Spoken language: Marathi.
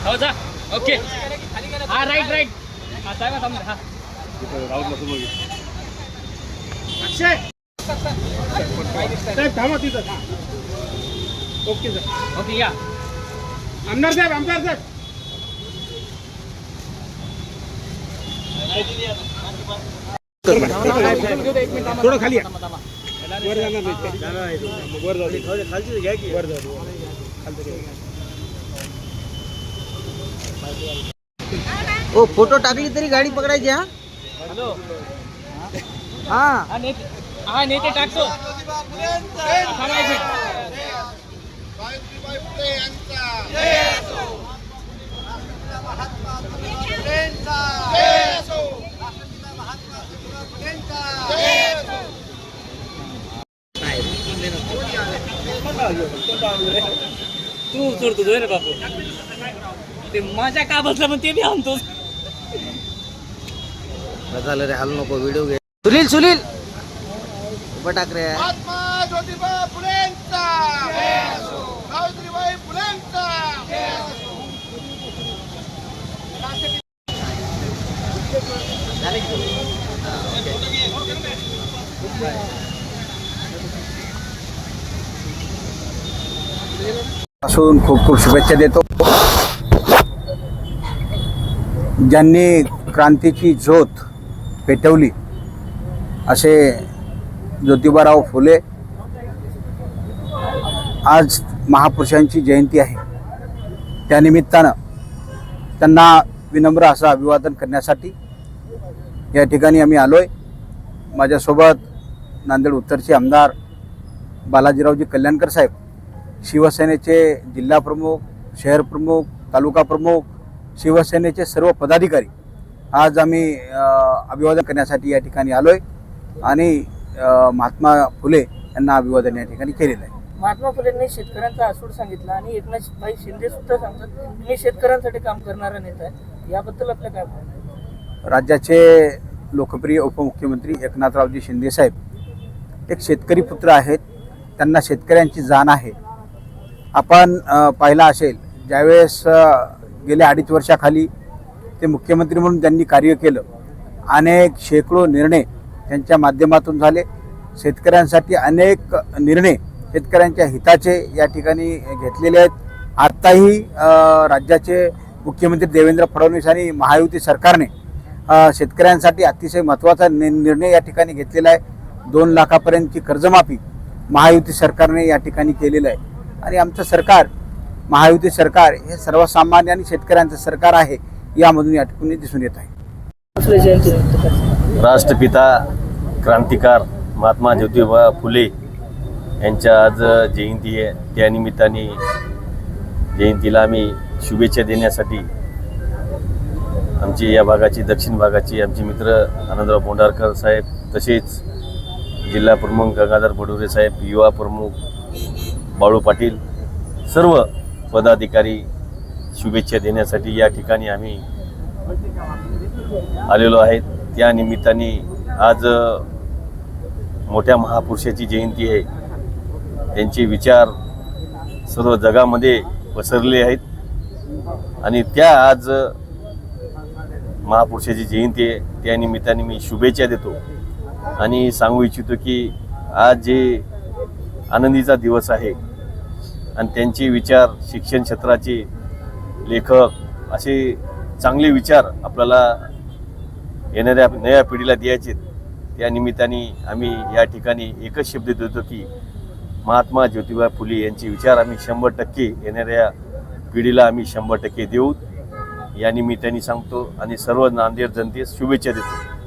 हो जा. ओके. हा राईट राईट. हा साहेब थांबा. हा अक्षय साहेब थांबा तिथं. Okay sir. ओके या. आमदार साहेब थोडं खाली वर जाणार नाही. वर जाऊ खालची घ्या की वर जाऊ. ओ फोटो टाकली तरी गाडी पकडायची. हा हॅलो. हा हा नेते टाकतो. तू सोडतो रे बापू. ते माझ्या का बसला पण ते बी आणतो. झालं रे, हाल नको व्हिडिओ घे. सुनील उभं टाक रे. महात्मा ज्योतिबा फुलेंचा सावित्रीबाई फुलेंचा असून खूप खूप शुभेच्छा देतो. ज्यांनी क्रांतीची ज्योत पेटवली असे ज्योतिबाराव फुले. आज महापुरुषांची जयंती आहे. त्यानिमित्तानं त्यांना विनम्र असं अभिवादन करण्यासाठी या ठिकाणी आम्ही आलो आहे. माझ्यासोबत नांदेड उत्तरचे आमदार बालाजीरावजी कल्याणकर साहेब, शिवसेनेचे जिल्हाप्रमुख, शहर प्रमुख, तालुका प्रमुख, शिवसेनेचे सर्व पदाधिकारी आज आम्ही अभिवादन करण्यासाठी या ठिकाणी आलो आहे आणि महात्मा फुले यांना अभिवादन या ठिकाणी केलेलं आहे. महात्मा फुलेंनी शेतकऱ्यांचा आसूड सांगितला आणि एकनाथभाई शिंदे सुद्धा सांगतात मी शेतकऱ्यांसाठी काम करणारा नेता आहे. याबद्दल आपलं काय म्हणणं? राज्याचे लोकप्रिय उपमुख्यमंत्री एकनाथरावजी शिंदे साहेब एक शेतकरी पुत्र आहेत. त्यांना शेतकऱ्यांची जाण आहे. आपण पाहिला असेल, ज्यावेळेस गेल्या 2.5 वर्षाखाली ते मुख्यमंत्री म्हणून त्यांनी कार्य केलं. अनेक शेकडो निर्णय त्यांच्या माध्यमातून झाले. शेतकऱ्यांसाठी अनेक निर्णय शेतकऱ्यांच्या हिताचे या ठिकाणी घेतलेले आहेत. आत्ताही राज्याचे मुख्यमंत्री देवेंद्र फडणवीस आणि महायुती सरकारने शेतकऱ्यांसाठी अतिशय महत्त्वाचा निर्णय या ठिकाणी घेतलेला आहे. 2 लाखापर्यंतची कर्जमाफी महायुती सरकारने या ठिकाणी केलेलं आहे. आणि आमचं सरकार, महायुती सरकार हे सर्वसामान्य आणि शेतकऱ्यांचं सरकार आहे, यामधून या ठिकाणी दिसून येत आहे. राष्ट्रपिता क्रांतिकार महात्मा ज्योतिबा फुले यांच्या आज जयंती आहे. त्यानिमित्ताने जयंतीला आम्ही शुभेच्छा देण्यासाठी आमची या भागाची, दक्षिण भागाची आमचे मित्र आनंदराव बोंडारकर साहेब, तसेच जिल्हा प्रमुख गंगाधर बडोरे साहेब, युवा प्रमुख बाळू पाटील, सर्व पदाधिकारी शुभेच्छा देण्यासाठी या ठिकाणी आम्ही आलेलो आहेत. त्या निमित्ताने आज मोठ्या महापुरुषाची जयंती आहे. त्यांचे विचार सर्व जगामध्ये पसरले आहेत आणि त्या आज महापुरुषाची जयंती आहे. त्या निमित्ताने मी शुभेच्छा देतो आणि सांगू इच्छितो की आज जे आनंदीचा दिवस आहे आणि त्यांचे विचार, शिक्षण क्षेत्राचे लेखक, असे चांगले विचार आपल्याला येणाऱ्या नव्या पिढीला द्यायचे. त्या निमित्ताने आम्ही या ठिकाणी एकच शब्द देतो की महात्मा ज्योतिबा फुले यांचे विचार आम्ही 100% येणाऱ्या पिढीला आम्ही 100% देऊ, या निमित्ताने सांगतो आणि सर्व नांदेड जनतेस शुभेच्छा देतो.